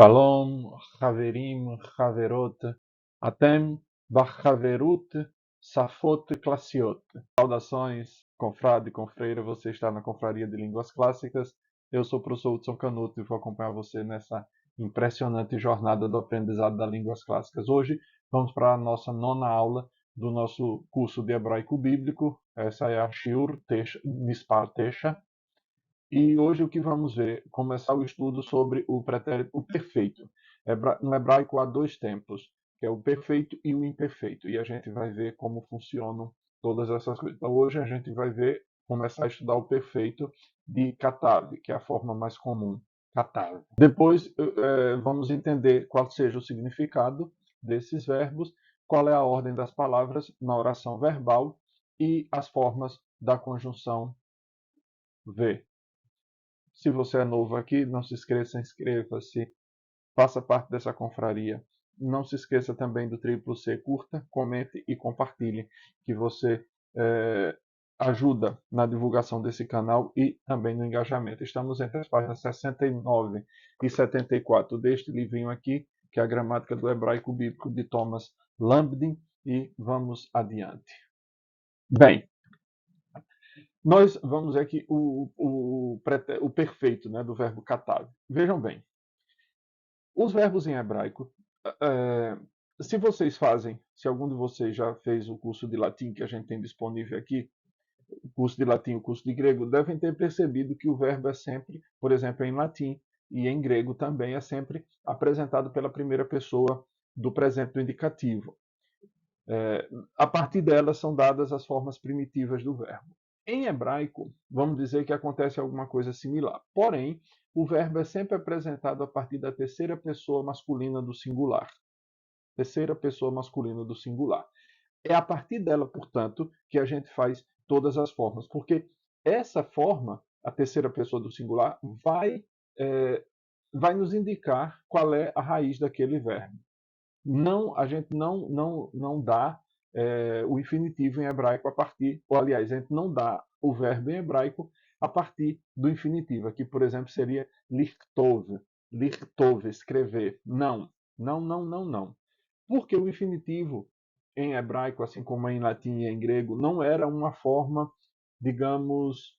Shalom, Haverim, Haverot, Atem, Bachaverut, Safot, Klassiot. Saudações, confrade e confreira, você está na Confraria de Línguas Clássicas. Eu sou o professor Hudson Canuto e vou acompanhar você nessa impressionante jornada do aprendizado das línguas clássicas. Hoje vamos para a nossa nona aula do nosso curso de hebraico bíblico. Essa é a Shiur Mispar Tesha. E hoje o que vamos ver? Começar o estudo sobre o pretérito o perfeito. No hebraico há dois tempos, que é o perfeito e o imperfeito. E a gente vai ver como funcionam todas essas coisas. Então hoje a gente vai ver, começar a estudar o perfeito de katav, que é a forma mais comum. Katav. Depois vamos entender qual seja o significado desses verbos, qual é a ordem das palavras na oração verbal e as formas da conjunção ver. Se você é novo aqui, não se esqueça, inscreva-se, faça parte dessa confraria. Não se esqueça também do triplo C, curta, comente e compartilhe, que você ajuda na divulgação desse canal e também no engajamento. Estamos entre as páginas 69 e 74 deste livrinho aqui, que é a Gramática do Hebraico Bíblico de Thomas Lambdin, e vamos adiante. Bem, nós vamos ver aqui o perfeito, né, do verbo katav. Vejam bem, os verbos em hebraico, se vocês fazem, se algum de vocês já fez o curso de latim que a gente tem disponível aqui, o curso de latim e o curso de grego, devem ter percebido que o verbo é sempre, por exemplo, em latim e em grego também, é sempre apresentado pela primeira pessoa do presente do indicativo. A partir delas são dadas as formas primitivas do verbo. Em hebraico, vamos dizer que acontece alguma coisa similar. Porém, o verbo é sempre apresentado a partir da terceira pessoa masculina do singular. Terceira pessoa masculina do singular. É a partir dela, portanto, que a gente faz todas as formas, porque essa forma, a terceira pessoa do singular, vai nos indicar qual é a raiz daquele verbo. A gente não dá o infinitivo em hebraico a partir, ou aliás, a gente não dá o verbo em hebraico a partir do infinitivo. Aqui, por exemplo, seria lichtov, escrever. Não. Porque o infinitivo em hebraico, assim como em latim e em grego, não era uma forma, digamos,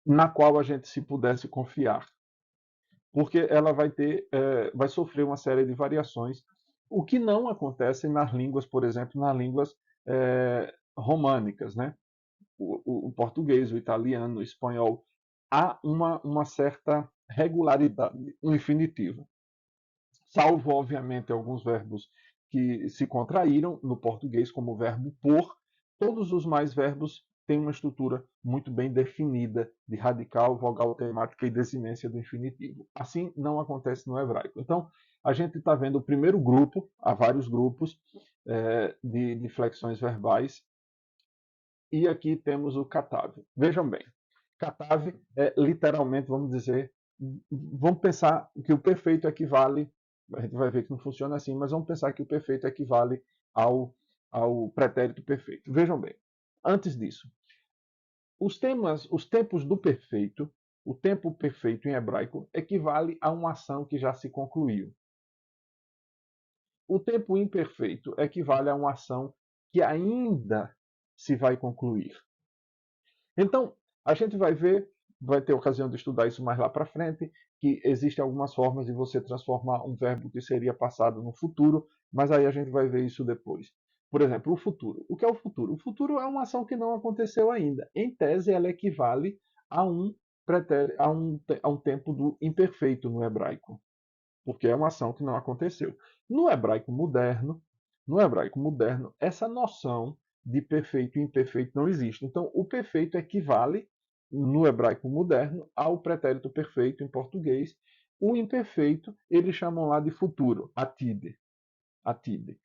na qual a gente se pudesse confiar, porque ela vai sofrer uma série de variações, o que não acontece nas línguas, por exemplo, nas línguas românicas, né? O português, o italiano, o espanhol, há uma certa regularidade no infinitivo, salvo, obviamente, alguns verbos que se contraíram no português, como o verbo por. Todos os mais verbos têm uma estrutura muito bem definida de radical, vogal temática e desinência do infinitivo. Assim não acontece no hebraico. Então, a gente está vendo o primeiro grupo, há vários grupos de flexões verbais, e aqui temos o katav. Vejam bem, katav é literalmente, vamos pensar que o perfeito equivale, a gente vai ver que não funciona assim, mas vamos pensar que o perfeito equivale ao pretérito perfeito. Vejam bem, antes disso, os tempos do perfeito, o tempo perfeito em hebraico equivale a uma ação que já se concluiu. O tempo imperfeito equivale a uma ação que ainda se vai concluir. Então, a gente vai ter ocasião de estudar isso mais lá para frente, que existem algumas formas de você transformar um verbo que seria passado no futuro, mas aí a gente vai ver isso depois. Por exemplo, o futuro. O que é o futuro? O futuro é uma ação que não aconteceu ainda. Em tese, ela equivale a um tempo do imperfeito no hebraico, porque é uma ação que não aconteceu. No hebraico moderno, essa noção de perfeito e imperfeito não existe. Então, o perfeito equivale, no hebraico moderno, ao pretérito perfeito em português. O imperfeito, eles chamam lá de futuro, atide. Atide.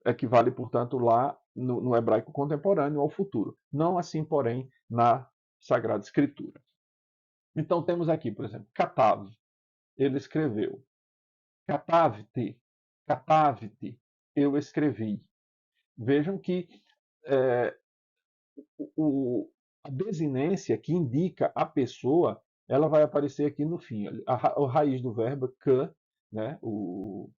Equivale, portanto, lá no hebraico contemporâneo ao futuro. Não assim, porém, na Sagrada Escritura. Então, temos aqui, por exemplo, Katav. Ele escreveu. Catavte, catavte, eu escrevi. Vejam que é, a desinência que indica a pessoa ela vai aparecer aqui no fim. A raiz do verbo que, né, o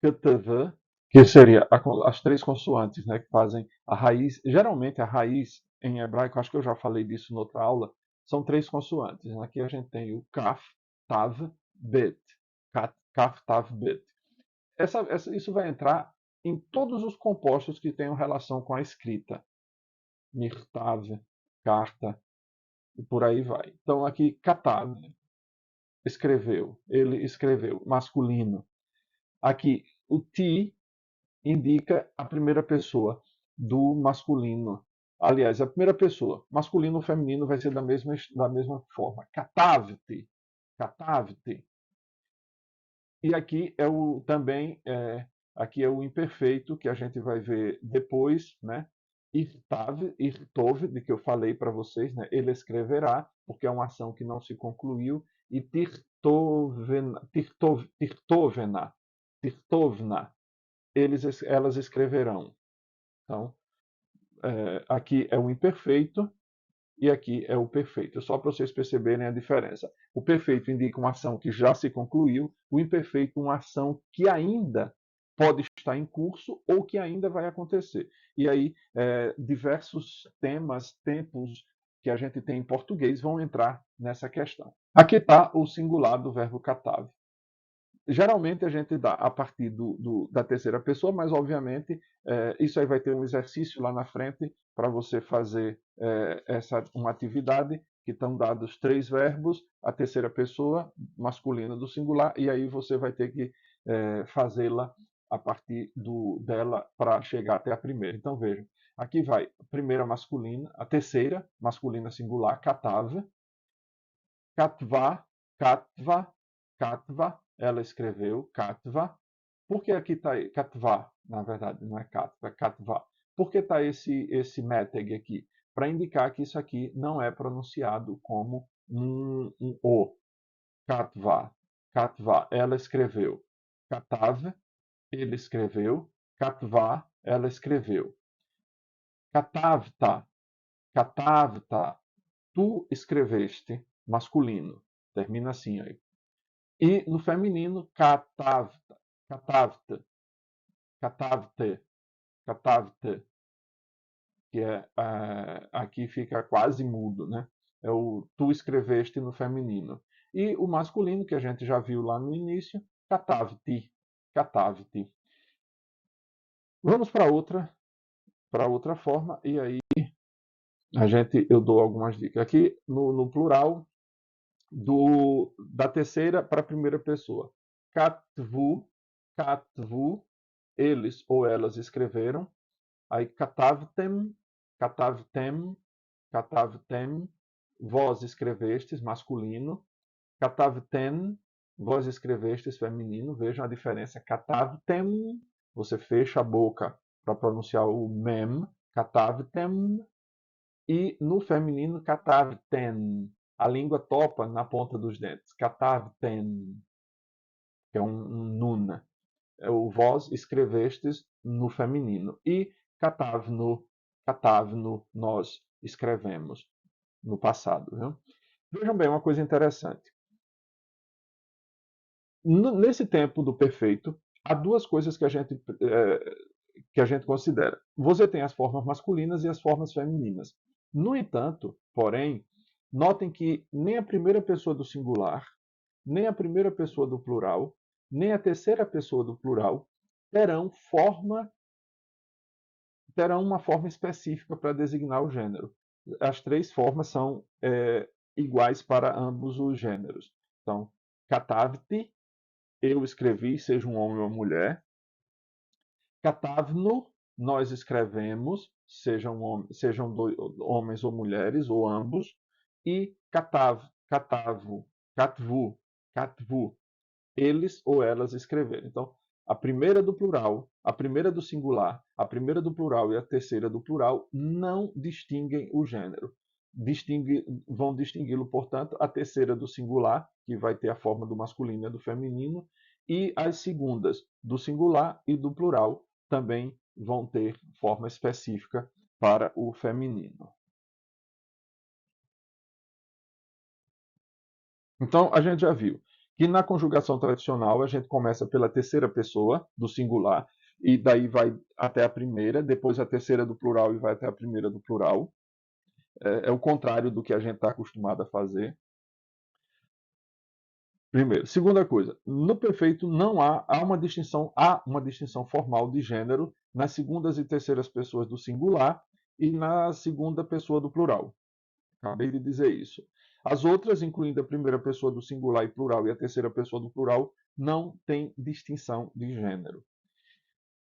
ktv, que seria as três consoantes, né, que fazem a raiz. Geralmente a raiz em hebraico, acho que eu já falei disso em outra aula, são três consoantes. Aqui a gente tem o kaf, tav, bet. Kaf, tav, bet. Isso vai entrar em todos os compostos que tenham relação com a escrita. Mirtav, carta, e por aí vai. Então aqui, katav, escreveu, ele escreveu, masculino. Aqui, o ti indica a primeira pessoa do masculino. Aliás, a primeira pessoa, masculino ou feminino, vai ser da mesma forma. Katavte, katavte. E aqui é o também aqui é o imperfeito que a gente vai ver depois, né? Irtav, irtov, de que eu falei para vocês, né? Ele escreverá, porque é uma ação que não se concluiu, e tirtovena, tirtovna, elas escreverão. Então, aqui é o imperfeito e aqui é o perfeito, só para vocês perceberem a diferença. O perfeito indica uma ação que já se concluiu, o imperfeito uma ação que ainda pode estar em curso ou que ainda vai acontecer. E aí, diversos tempos que a gente tem em português vão entrar nessa questão. Aqui está o singular do verbo catar. Geralmente a gente dá a partir da terceira pessoa, mas obviamente isso aí vai ter um exercício lá na frente para você fazer uma atividade que estão dados três verbos, a terceira pessoa masculina do singular, e aí você vai ter que fazê-la a partir dela para chegar até a primeira. Então veja, aqui vai a primeira masculina, a terceira masculina singular, katav, katva, katva, katva, ela escreveu Katva. Por que aqui está Katva? Na verdade, não é Katva, é Katva. Por que está esse meteg aqui? Para indicar que isso aqui não é pronunciado como um O. Katva. Katva, ela escreveu. Katav, ele escreveu. Katva, ela escreveu. Katavta. Katavta, tu escreveste. Masculino. Termina assim aí. E no feminino, katavta, katavta, katavte, katavte, que aqui fica quase mudo, né? É o tu escreveste no feminino. E o masculino, que a gente já viu lá no início, katavti, katavti. Vamos para outra forma, e aí eu dou algumas dicas. Aqui no plural, da terceira para a primeira pessoa. Katvu, katvu, eles ou elas escreveram. Aí katavtem, katavtem, katavtem, vós escrevestes, masculino. Katavten, vós escrevestes, feminino. Vejam a diferença. Katavtem, você fecha a boca para pronunciar o mem. Katavtem. E no feminino, katavten. A língua topa na ponta dos dentes. Katavten, que é um nun. O vós escrevestes no feminino. E catavno, nós escrevemos no passado. Viu? Vejam bem, uma coisa interessante. Nesse tempo do perfeito, há duas coisas que a gente considera. Você tem as formas masculinas e as formas femininas. No entanto, porém, notem que nem a primeira pessoa do singular, nem a primeira pessoa do plural, nem a terceira pessoa do plural terão uma forma específica para designar o gênero. As três formas são iguais para ambos os gêneros. Então, katavti, eu escrevi, seja um homem ou uma mulher. Katavno, nós escrevemos, sejam homens ou mulheres, ou ambos. E katvu, eles ou elas escreveram. Então, a primeira do plural, a primeira do singular, a primeira do plural e a terceira do plural não distinguem o gênero. Vão distingui-lo, portanto, a terceira do singular, que vai ter a forma do masculino e do feminino, e as segundas do singular e do plural também vão ter forma específica para o feminino. Então, a gente já viu que na conjugação tradicional a gente começa pela terceira pessoa do singular e daí vai até a primeira, depois a terceira do plural e vai até a primeira do plural. É o contrário do que a gente está acostumado a fazer. Primeiro. Segunda coisa, no perfeito não há uma distinção formal de gênero nas segundas e terceiras pessoas do singular e na segunda pessoa do plural. Acabei de dizer isso. As outras, incluindo a primeira pessoa do singular e plural e a terceira pessoa do plural, não têm distinção de gênero.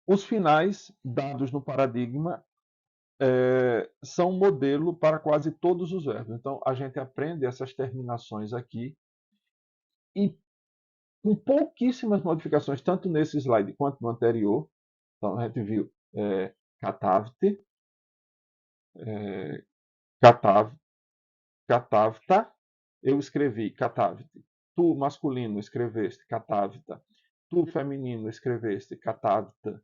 Os finais dados no paradigma são modelo para quase todos os verbos. Então, a gente aprende essas terminações aqui e com pouquíssimas modificações, tanto nesse slide quanto no anterior. Então, a gente viu catavte, catav, catavta, eu escrevi catavte. Tu, masculino, escreveste catavta. Tu, feminino, escreveste catavta.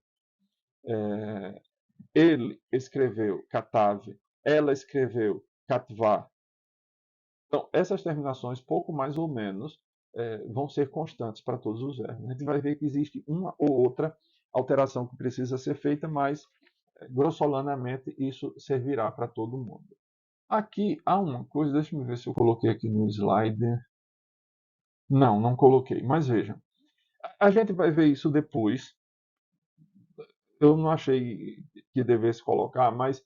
Ele escreveu catave. Ela escreveu catvá. Então, essas terminações, pouco mais ou menos, vão ser constantes para todos os verbos. A gente vai ver que existe uma ou outra alteração que precisa ser feita, mas, grossolanamente, isso servirá para todo mundo. Aqui há uma coisa, deixa eu ver se eu coloquei aqui no slide. Não, não coloquei, mas vejam. A gente vai ver isso depois. Eu não achei que devesse colocar, mas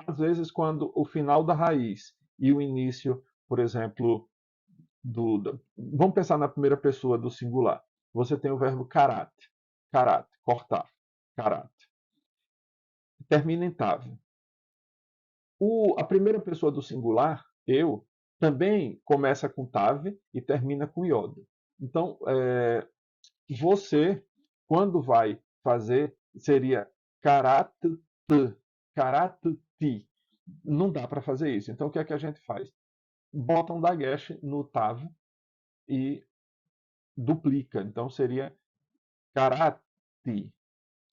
às vezes quando o final da raiz e o início, por exemplo, vamos pensar na primeira pessoa do singular. Você tem o verbo karate, karate, cortar, karate. Termina em tave. A primeira pessoa do singular, eu, também começa com tave e termina com iod. Então, você, quando vai fazer, seria karate, karate, não dá para fazer isso. Então, o que é que a gente faz? Bota um dagesh no tav e duplica. Então, seria karate,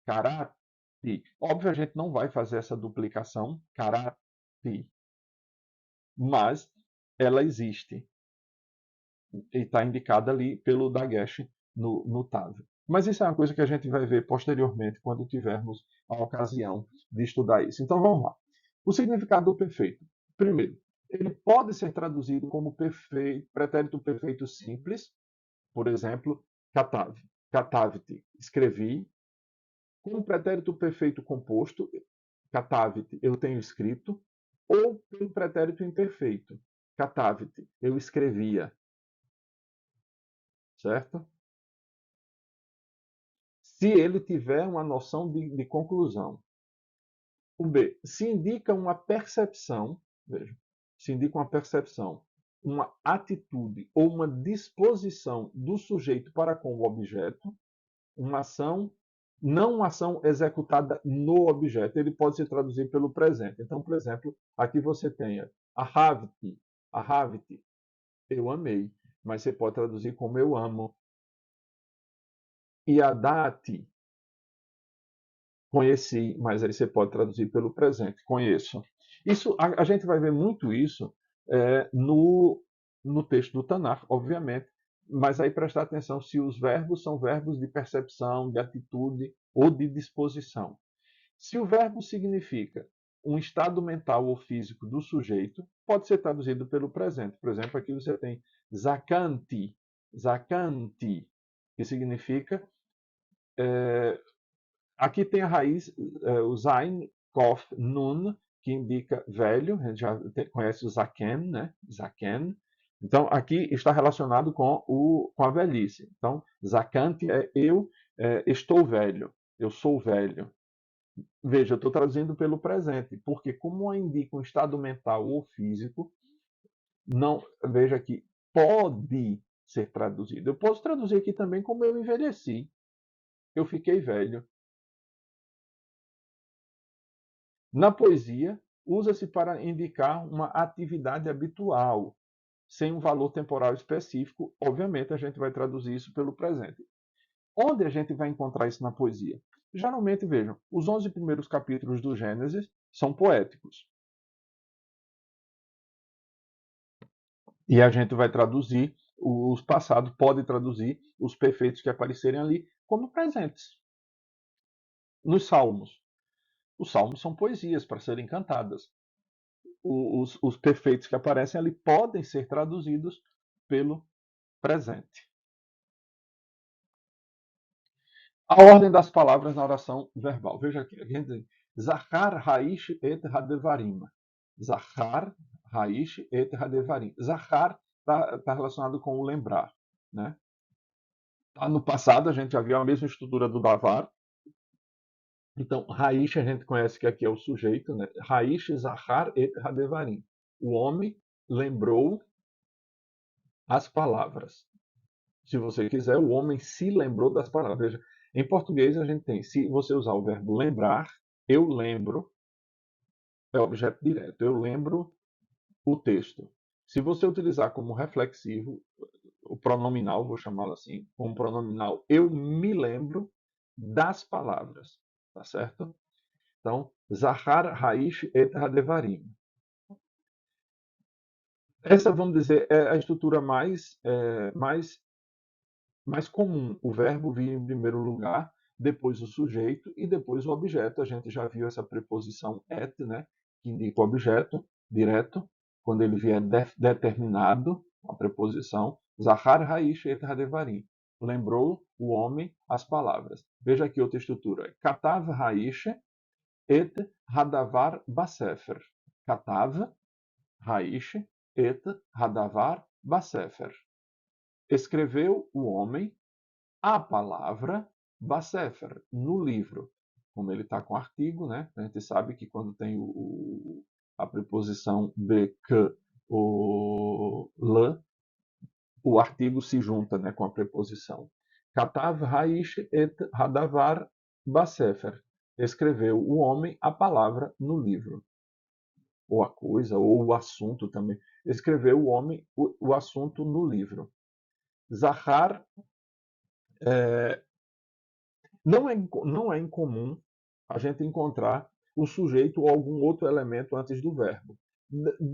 karate. Óbvio, a gente não vai fazer essa duplicação, karate, mas ela existe e está indicada ali pelo dagesh no tav. Mas isso é uma coisa que a gente vai ver posteriormente, quando tivermos a ocasião de estudar isso. Então, vamos lá. O significado do perfeito. Primeiro, ele pode ser traduzido como perfeito, pretérito perfeito simples, por exemplo, katav, katavti, escrevi, como pretérito perfeito composto, katavti, eu tenho escrito, ou pelo pretérito imperfeito, katavti, eu escrevia, certo? Se ele tiver uma noção de conclusão. O B, se indica uma percepção, veja, se indica uma percepção, uma atitude ou uma disposição do sujeito para com o objeto, uma ação, não uma ação executada no objeto. Ele pode se traduzir pelo presente. Então, por exemplo, aqui você tem a haviti, eu amei, mas você pode traduzir como eu amo. E a dati, conheci, mas aí você pode traduzir pelo presente, conheço. Isso, a gente vai ver muito isso no texto do Tanar, obviamente, mas aí prestar atenção se os verbos são verbos de percepção, de atitude ou de disposição. Se o verbo significa um estado mental ou físico do sujeito, pode ser traduzido pelo presente. Por exemplo, aqui você tem zakanti, zakanti, que significa aqui tem a raiz, o Zain, Kof, Nun, que indica velho, a gente já conhece o Zaken, né? Zaken. Então, aqui está relacionado com a velhice. Então, Zakante é eu estou velho, eu sou velho. Veja, eu estou traduzindo pelo presente, porque como indica um estado mental ou físico, não, veja que pode ser traduzido. Eu posso traduzir aqui também como eu envelheci, eu fiquei velho. Na poesia, usa-se para indicar uma atividade habitual, sem um valor temporal específico. Obviamente, a gente vai traduzir isso pelo presente. Onde a gente vai encontrar isso na poesia? Geralmente, vejam, os 11 primeiros capítulos do Gênesis são poéticos. E a gente vai traduzir os passados, pode traduzir os perfeitos que aparecerem ali como presentes. Nos salmos. Os salmos são poesias para serem cantadas. Os perfeitos que aparecem ali podem ser traduzidos pelo presente. A ordem das palavras na oração verbal. Veja aqui, a gente diz Zachar, Haish et Hadevarim. Zachar, Haish et Hadevarim. Zachar está relacionado com o lembrar. Né? No passado, a gente já viu a mesma estrutura do Davar. Então, Haish a gente conhece que aqui é o sujeito. Né? Haish, Zachar et Hadevarim. O homem lembrou as palavras. Se você quiser, o homem se lembrou das palavras. Veja, em português a gente tem, se você usar o verbo lembrar, eu lembro, é objeto direto, eu lembro o texto. Se você utilizar como reflexivo, o pronominal, vou chamá-lo assim, como pronominal, eu me lembro das palavras, tá certo? Então, Zahar, Haish et Hadevarim. Essa, vamos dizer, é a estrutura mais comum. O verbo vir em primeiro lugar, depois o sujeito e depois o objeto. A gente já viu essa preposição et, né, que indica o objeto direto, quando ele vier determinado, a preposição Zahar Haish et Hadevarim. Lembrou o homem as palavras. Veja aqui outra estrutura. Katav Haish et Hadavar Basefer. Katav Haish et Hadavar Basefer. Escreveu o homem a palavra Basefer, no livro. Como ele está com artigo, né? A gente sabe que quando tem a preposição be, que, o l, o artigo se junta, né, com a preposição. Katav Haish et Hadavar Basefer. Escreveu o homem a palavra no livro. Ou a coisa, ou o assunto também. Escreveu o homem o assunto no livro. Zahar não é incomum a gente encontrar o sujeito ou algum outro elemento antes do verbo.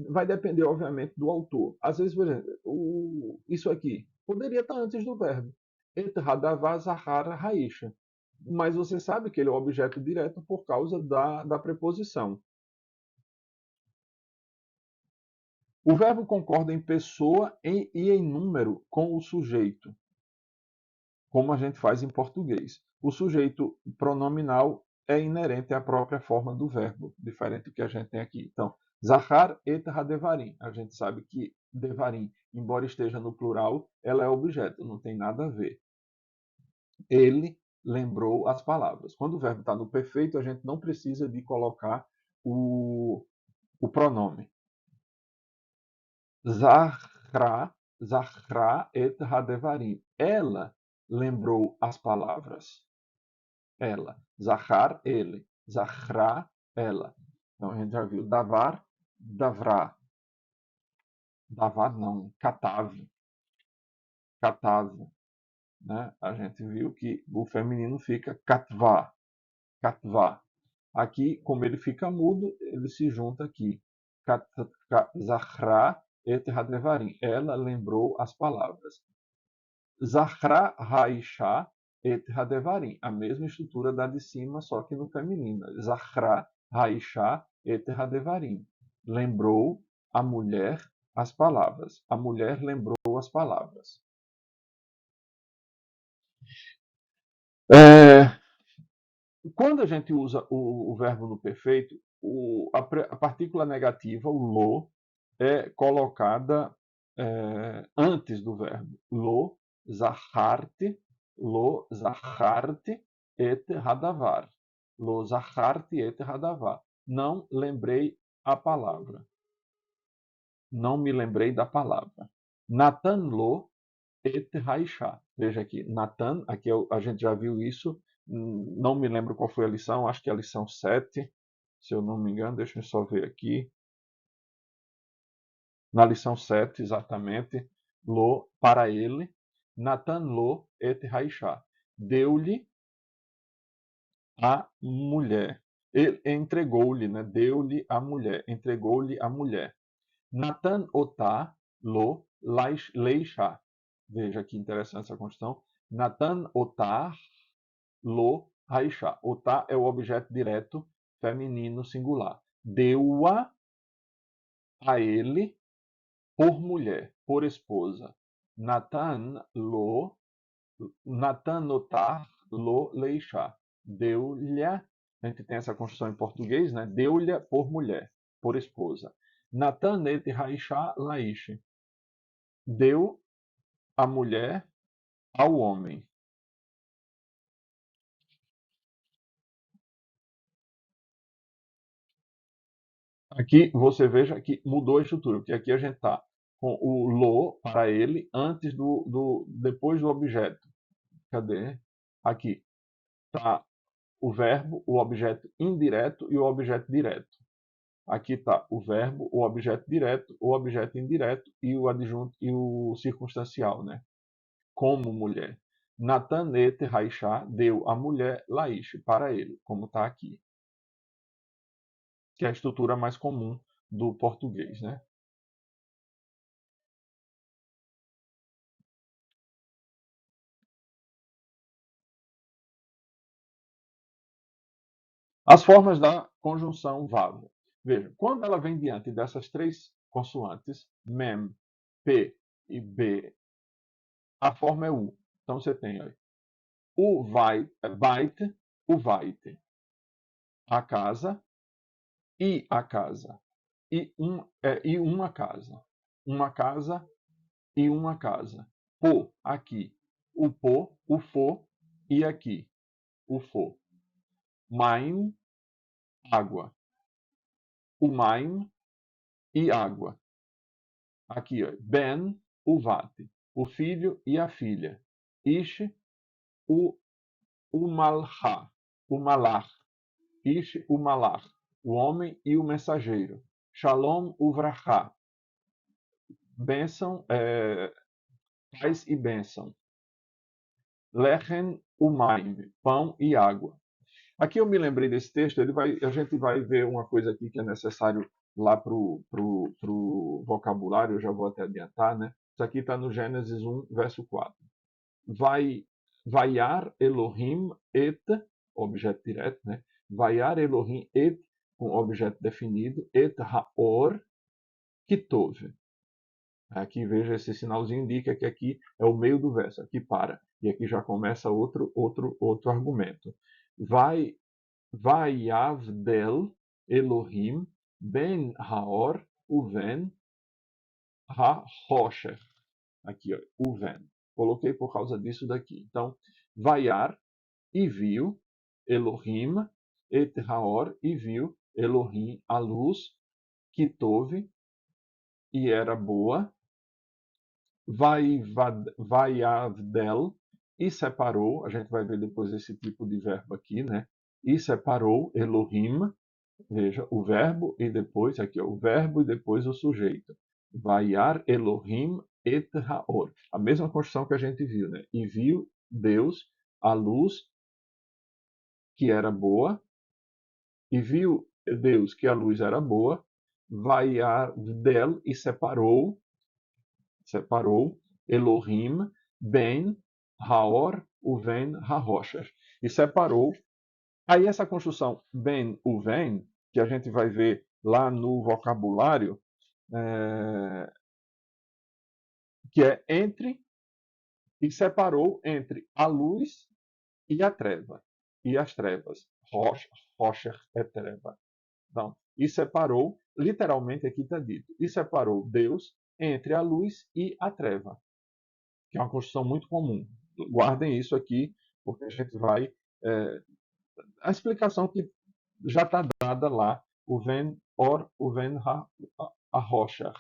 Vai depender, obviamente, do autor. Às vezes, por exemplo, isso aqui poderia estar antes do verbo. Et hadavá zahara raisha. Mas você sabe que ele é o objeto direto por causa da preposição. O verbo concorda em pessoa e em número com o sujeito, como a gente faz em português. O sujeito pronominal é inerente à própria forma do verbo, diferente do que a gente tem aqui. Então, Zahar et Hadevarim. A gente sabe que Devarim, embora esteja no plural, ela é objeto, não tem nada a ver. Ele lembrou as palavras. Quando o verbo está no perfeito, a gente não precisa de colocar o pronome. Zahra, Zahra et Hadevarim. Ela lembrou as palavras. Ela. Zahar, ele. Zahra, ela. Então a gente já viu Davar, Davrá. Davar não, Katav. Katav. Né? A gente viu que o feminino fica Katvá. Katvá. Aqui, como ele fica mudo, ele se junta aqui. Zahra et Hadevarim. Ela lembrou as palavras. Zahra Haisha et Hadevarim. A mesma estrutura da de cima, só que no feminino. Zahra Haisha et Hadevarim. Lembrou a mulher as palavras. A mulher lembrou as palavras. Quando a gente usa o verbo no perfeito, a partícula negativa, o lo, é colocada antes do verbo. Lo zaharte et hadavar. Lo zaharte et hadavar. Não lembrei a palavra. Não me lembrei da palavra. Natan lo et haisha. Veja aqui, Natan, aqui a gente já viu isso. Não me lembro qual foi a lição, acho que é a lição 7, se eu não me engano, deixa eu só ver aqui. Na lição 7, exatamente, Lo, para ele, Natan lo et haisha. Deu-lhe a mulher. Ele entregou-lhe, né? Deu-lhe a mulher, entregou-lhe a mulher. Natan otá lo leisha. Veja que interessante essa construção. Natan otar lo haisha. Otar é o objeto direto feminino singular. Deu-a a ele por mulher, por esposa. Natan otar lo leisha. Deu-lhe, a gente tem essa construção em português, né? Deu-lhe por mulher, por esposa. Natan et haisha laish. Deu a mulher ao homem. Aqui você veja que mudou a estrutura, porque aqui a gente está com o lo para ele antes depois do objeto. Cadê? Aqui está o verbo, o objeto indireto e o objeto direto. Aqui está o verbo, o objeto direto, o objeto indireto e o adjunto e o circunstancial, né? Como mulher. Natan et Haisha deu a mulher Laish para ele, como está aqui, que é a estrutura mais comum do português, né? As formas da conjunção vav. Veja, quando ela vem diante dessas três consoantes, mem, p e b, a forma é u. Então você tem aí, o vai, bait, o vaite, a casa e a casa, e uma casa, uma casa e uma casa. Pô, aqui, o pô, o fo e aqui, o fo. Maim, água, o maim e água. Aqui, ó, Ben, o Vate, o filho e a filha. Ish, o, o Malha, o Malach. Ish, o Malach, o homem e o mensageiro. Shalom, o Vrachá. Bênção, paz e bênção. Lechem, o Maim, pão e água. Aqui eu me lembrei desse texto, a gente vai ver uma coisa aqui que é necessário lá para o vocabulário, eu já vou até adiantar, né? Isso aqui está no Gênesis 1, verso 4. Vaiar Elohim et, objeto direto, né? Vaiar Elohim et, com objeto definido, et haor kitov. Aqui veja esse sinalzinho indica que aqui é o meio do verso, aqui para. E aqui já começa outro argumento. Vai Yavdel Elohim ben Haor uven ha-Hosher. Aqui, ó, uven. Coloquei por causa disso daqui. Então, Vaiar, e viu Elohim, et Haor, e viu Elohim a luz, que tove, e era boa, Vaiavdel, e separou, a gente vai ver depois esse tipo de verbo aqui, né? E separou Elohim, veja, o verbo e depois, aqui, ó, o verbo e depois o sujeito. Vaiar Elohim et Haor. A mesma construção que a gente viu, né? E viu Deus a luz que era boa, e viu Deus que a luz era boa, vaiar del e separou Elohim ben Haor uven Hahosher. E separou. Aí essa construção ben uven, que a gente vai ver lá no vocabulário, que é entre, e separou entre a luz e a treva, e as trevas. Rocher é treva. Então, e separou, literalmente aqui está dito, e separou Deus entre a luz e a treva, que é uma construção muito comum. Guardem isso aqui, porque a gente vai. A explicação que já está dada lá, o Ven Or, o Ven a Rocha.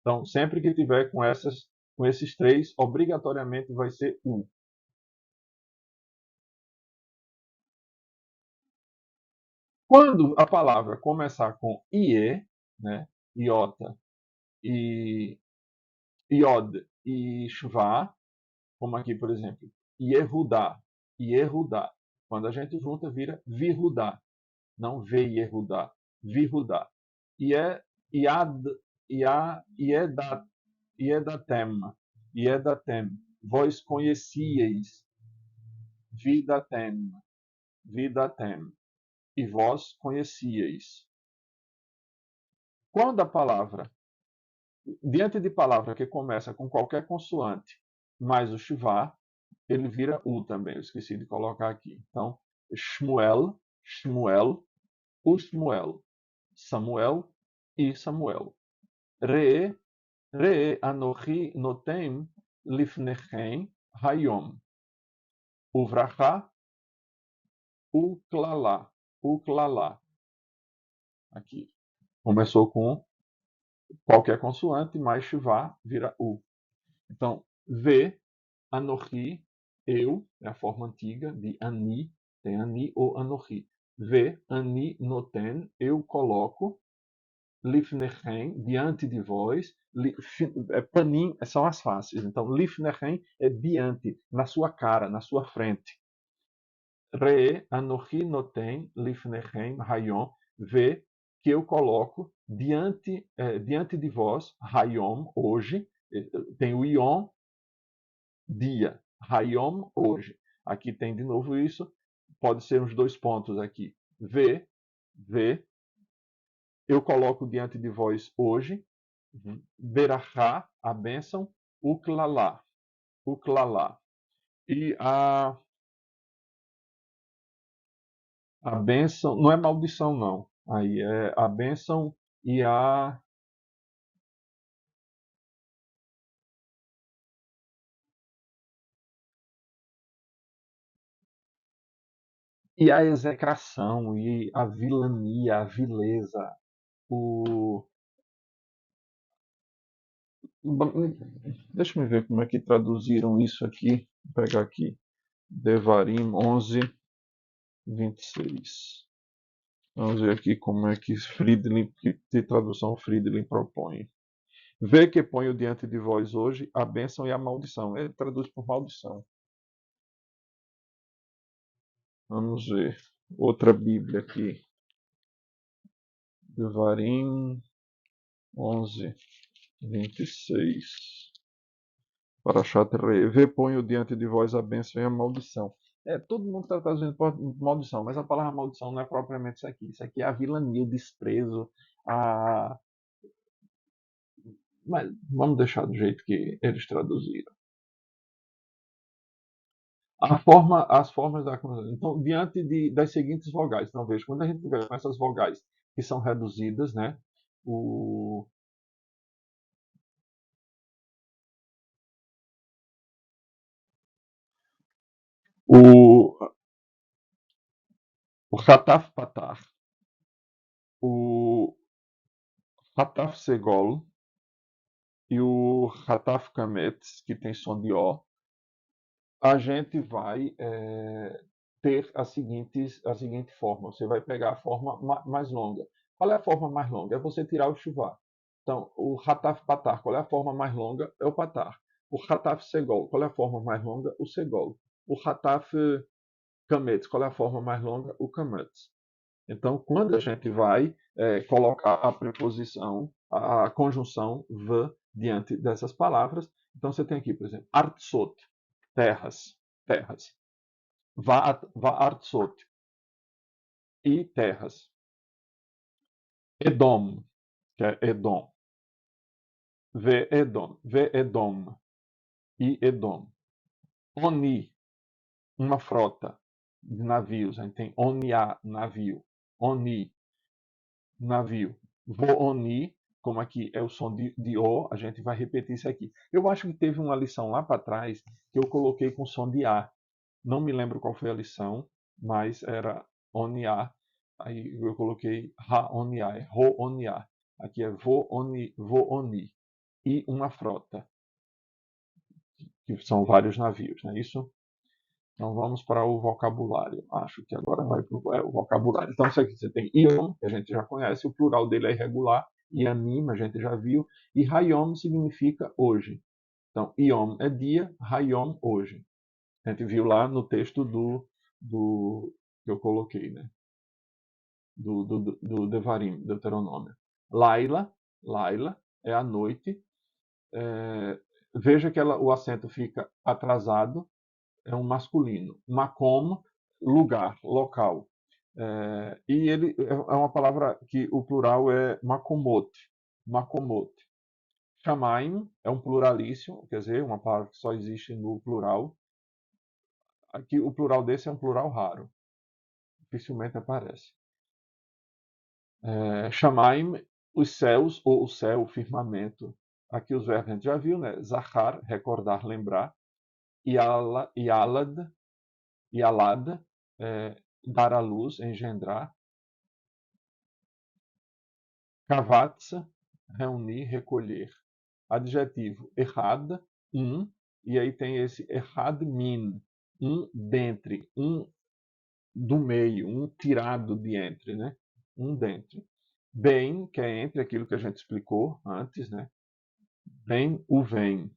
Então, sempre que tiver com esses três, obrigatoriamente vai ser U. Quando a palavra começar com IE, né, iota, e iod e shva, como aqui, por exemplo, Yehudá, Yehudá. Quando a gente junta, vira Virudá, não Ve Yehudá, Virudá. E é Iad iedatem, iedatem, vós conhecieis, vidatem, vidatem, e vós conhecieis. Quando a palavra, diante de palavra que começa com qualquer consoante, mais o shivá, ele vira u também. Eu esqueci de colocar aqui. Então, Shmuel, Shmuel, Ushmuel, Samuel e Samuel. Re, Re anochi notem lifnechem hayom. Uvracha, uklala, uklala. Aqui. Começou com qualquer consoante, mais shivá vira u. Então, V, Anohi, eu, é a forma antiga de Ani, tem Ani ou Anohi. V, Ani noten, eu coloco, Lifnechem, diante de vós, Panim são as faces, então Lifnechem é diante, na sua cara, na sua frente. Re, Anohi noten, Lifnechem, Hayom, V, que eu coloco diante de vós, Hayom, hoje, tem o Ion, dia, Hayom, hoje. Aqui tem de novo isso, pode ser uns dois pontos aqui. V, eu coloco diante de vós hoje, Berachá, a bênção, Uklalá, Uklalá. E a bênção, não é maldição não, aí é a bênção e a execração, e a vilania, a vileza, o... Deixa eu ver como é que traduziram isso aqui. Vou pegar aqui. Devarim 11, 26. Vamos ver aqui como é que Friedlin, que tradução Friedlin propõe. Vê que ponho diante de vós hoje a bênção e a maldição. Ele traduz por maldição. Vamos ver. Outra Bíblia aqui. Devarim 11, 26. Parashat Re. Vê, ponho diante de vós a bênção e a maldição. Todo mundo está traduzindo por maldição, mas a palavra maldição não é propriamente isso aqui. Isso aqui é a vilania, o desprezo, a... Mas vamos deixar do jeito que eles traduziram. As formas da conjugação. Então, diante das seguintes vogais. Então, veja, quando a gente tiver essas vogais que são reduzidas, né? O, o, o Hataf Patar, o Hataf Segol e o Hataf Kametz, que tem som de O, a gente vai ter a seguinte forma. Você vai pegar a forma mais longa. Qual é a forma mais longa? É você tirar o chuvá. Então, o Hataf Patar, qual é a forma mais longa? É o Patar. O Hataf Segol, qual é a forma mais longa? O Segol. O Hataf Kametz, qual é a forma mais longa? O Kametz. Então, quando a gente vai colocar a preposição, a conjunção v diante dessas palavras, então você tem aqui, por exemplo, artsot, terras, terras. Va'artsot, e terras. Edom, que é Edom. Ve'edom, e Edom. Oni, uma frota de navios. A gente tem Oniá, navio. Oni, navio. Vo'oni, como aqui é o som de O, a gente vai repetir isso aqui. Eu acho que teve uma lição lá para trás que eu coloquei com som de A. Não me lembro qual foi a lição, mas era Oniá. Aí eu coloquei Ha-Oniá, é Ro-Oniá. Aqui é Vo'oni. E uma frota, que são vários navios, não é isso? Então vamos para o vocabulário. Acho que agora vai para o vocabulário. Então isso aqui você tem Iom, que a gente já conhece, o plural dele é irregular, Yanim, a gente já viu, e Hayom significa hoje. Então Iom é dia, Hayom hoje. A gente viu lá no texto do que eu coloquei, né? Do Devarim, Deuteronômio. Laila, é a noite. Veja que o acento fica atrasado, é um masculino. Makom, lugar, local. E ele é uma palavra que o plural é makomot. Makomot. Shamaim é um pluralíssimo, quer dizer, uma palavra que só existe no plural. Aqui o plural desse é um plural raro. Dificilmente aparece. Shamaim, os céus, ou o céu, o firmamento. Aqui os verbos a gente já viu, né? Zahar, recordar, lembrar. Yalad, dar à luz, engendrar. Kavatz, reunir, recolher. Adjetivo, errad, e aí tem esse errad min, dentre, do meio, tirado de entre, né? Dentre. Bem, que é entre aquilo que a gente explicou antes, né? Bem, o vem.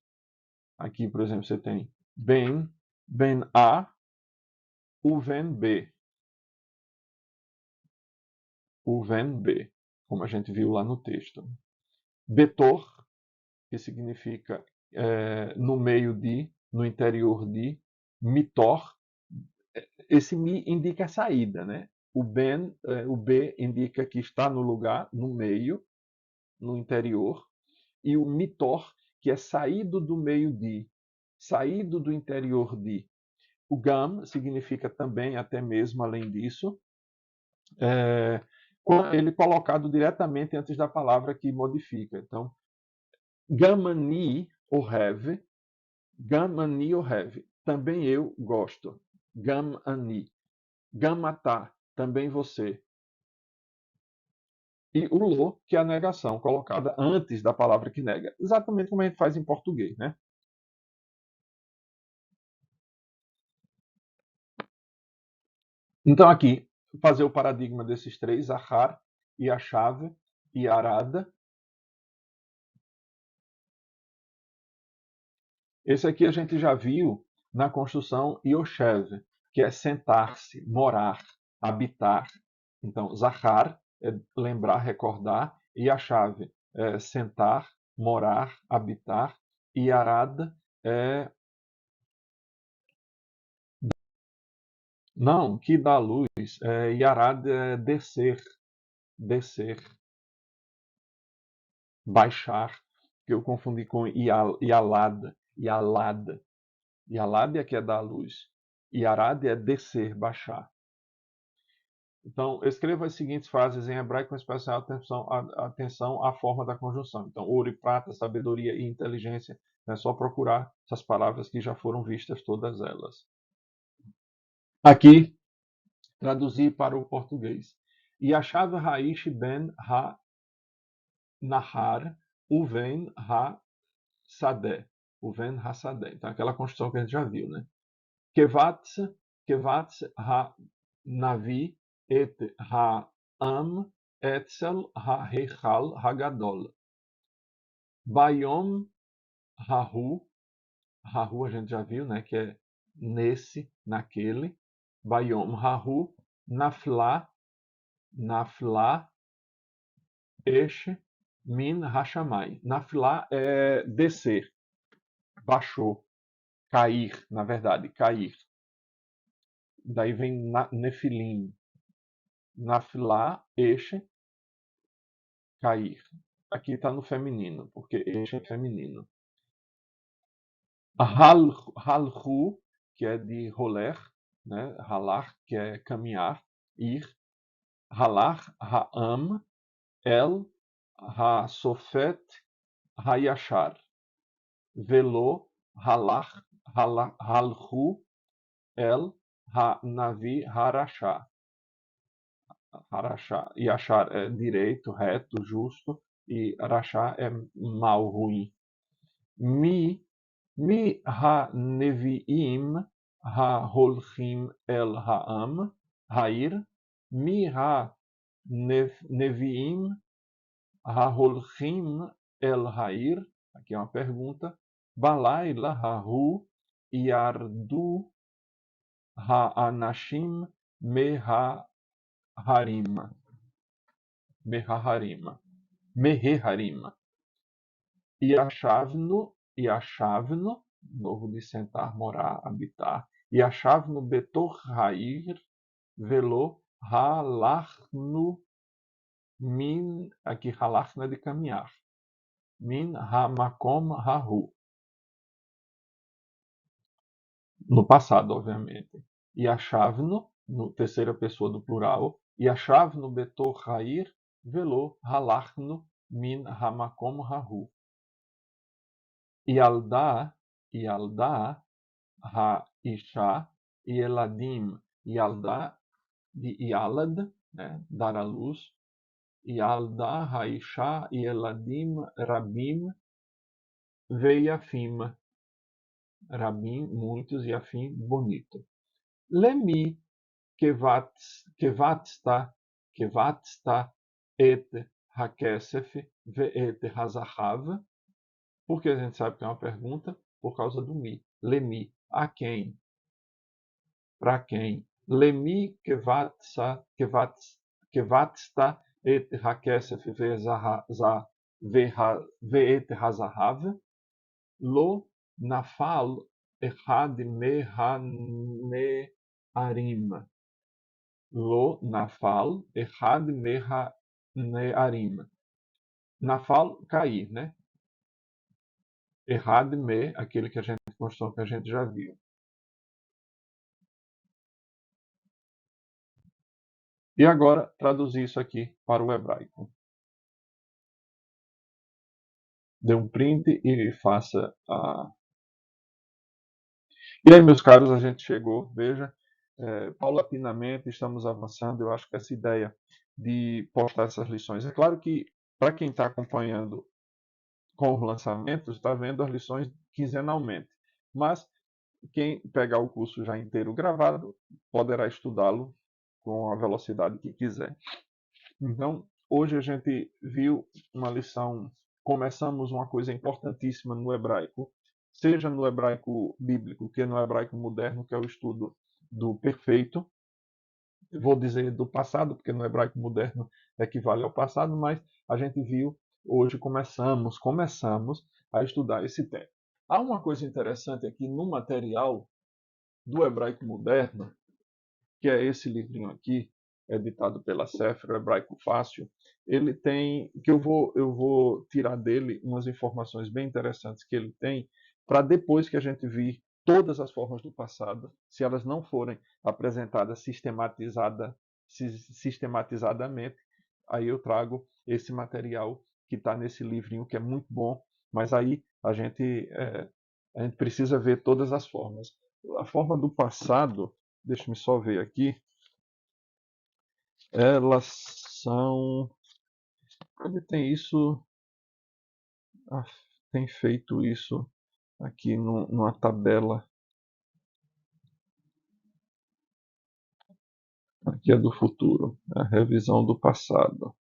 Aqui, por exemplo, você tem ben A, o ven B. O ven B, como a gente viu lá no texto. Betor, que significa no meio de, no interior de. Mitor, esse mi indica a saída, né? O B indica que está no lugar, no meio, no interior. E o mitor, que é saído do meio de, saído do interior de. O gam significa também, até mesmo além disso, ele colocado diretamente antes da palavra que modifica. Então, gamani ou have, gamani ou have, também eu gosto. Gamani. Gamatá, também você. E o lo, que é a negação, colocada antes da palavra que nega. Exatamente como a gente faz em português, né? Então, aqui, fazer o paradigma desses três, ahar, e a chave, e arada. Esse aqui a gente já viu na construção Yoshev, que é sentar-se, morar, habitar. Então, zahar é lembrar, recordar, e a chave é sentar, morar, habitar, e arada é não, que dá luz. Yarad é descer, descer, baixar, que eu confundi com Yalad, Yalad. Yalad é que é dar luz. Yarad é descer, baixar. Então, escreva as seguintes frases em hebraico com especial atenção à forma da conjunção. Então, ouro e prata, sabedoria e inteligência. É só procurar essas palavras que já foram vistas todas elas. Aqui, traduzir para o português. Yashav Haish ben ha-nahar uven ha-sadeh. Uven ha-sadeh. Então, aquela construção que a gente já viu, né? Kevatz ha-navi et ha-am etzel ha-hechal ha-gadol. Bayom hahu a gente já viu, né? Que é nesse, naquele. Bayom hahu nafla esh min hashamai. Nafla é descer, baixou, cair, na verdade, cair. Daí vem nefilim. Nafla esh, cair. Aqui está no feminino, porque esh é feminino. Halhu, que é de roler, né? Halar, que é caminhar, ir. Halar, ha'am, el, ha-sofet, ha-yashar. Velo, halhu, el, ha-navi, harashá. Harashá. Yashar é direito, reto, justo. E Arashá é mal, ruim. Mi ha-neviim ha-holchim el ha'am, ha'ir. Mi ha-neviim ha-holchim el ha'ir. Aqui é uma pergunta. Balayla ha-hu yardu ha-anashim mehaharima. Mehaharima. Yashavnu, novo de sentar, morar, habitar. Yashavnu betor ha'ir velo halachnu min, aqui halachnu é de caminhar, min hamakom hahu, no passado, obviamente. Yashavnu, no terceira pessoa do plural, Yashavnu betor ha'ir velo halachnu min hamakom hahu. Yalda, ha-isha, Yeladim, Yalda, de Yalad, né, dar à luz, Yalda, ha-isha, Yeladim, Rabim, Veiafim, Rabim, muitos, Yafim, bonito. Lemi, kevatsta, et hakesef, ve'et hazahav. Por que a gente sabe que é uma pergunta? Por causa do mi. Lemi, a quem? Para quem? Lemi kevatsta et hakesef ve'et hazahav. Lo nafal echad mehanearim. Lo nafal echad mehanearim. Nafal, cair, né? Errad me, aquele que a gente mostrou, que a gente já viu. E agora, traduzir isso aqui para o hebraico. Dê um print e faça a... E aí, meus caros, a gente chegou, veja, paulatinamente estamos avançando. Eu acho que essa ideia de postar essas lições... É claro que, para quem está acompanhando com os lançamentos, está vendo as lições quinzenalmente. Mas quem pegar o curso já inteiro gravado, poderá estudá-lo com a velocidade que quiser. Então, hoje a gente viu uma lição, começamos uma coisa importantíssima no hebraico, seja no hebraico bíblico, que é no hebraico moderno, que é o estudo do perfeito. Eu vou dizer do passado, porque no hebraico moderno equivale ao passado, mas a gente viu, hoje começamos a estudar esse tema. Há uma coisa interessante aqui no material do hebraico moderno, que é esse livrinho aqui, editado pela Sefer, o Hebraico Fácil. Ele tem, que eu vou tirar dele umas informações bem interessantes que ele tem, para depois que a gente vir todas as formas do passado, se elas não forem apresentadas sistematizadamente, aí eu trago esse material que está nesse livrinho, que é muito bom, mas aí a gente precisa ver todas as formas. A forma do passado, deixa-me só ver aqui, elas são... Ele tem isso, tem feito isso aqui numa tabela. Aqui é do futuro, a revisão do passado.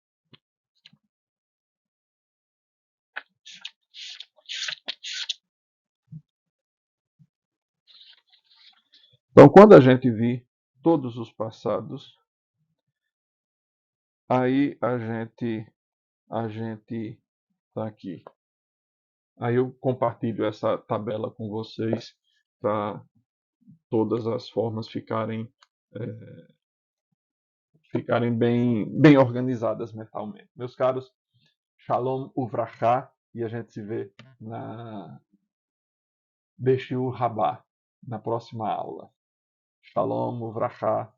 Então, quando a gente vir todos os passados, aí a gente está aqui. Aí eu compartilho essa tabela com vocês para todas as formas ficarem bem organizadas mentalmente. Meus caros, Shalom Uvrachá, e a gente se vê na Beshiur Rabá, na próxima aula. Shalom Uvrachá.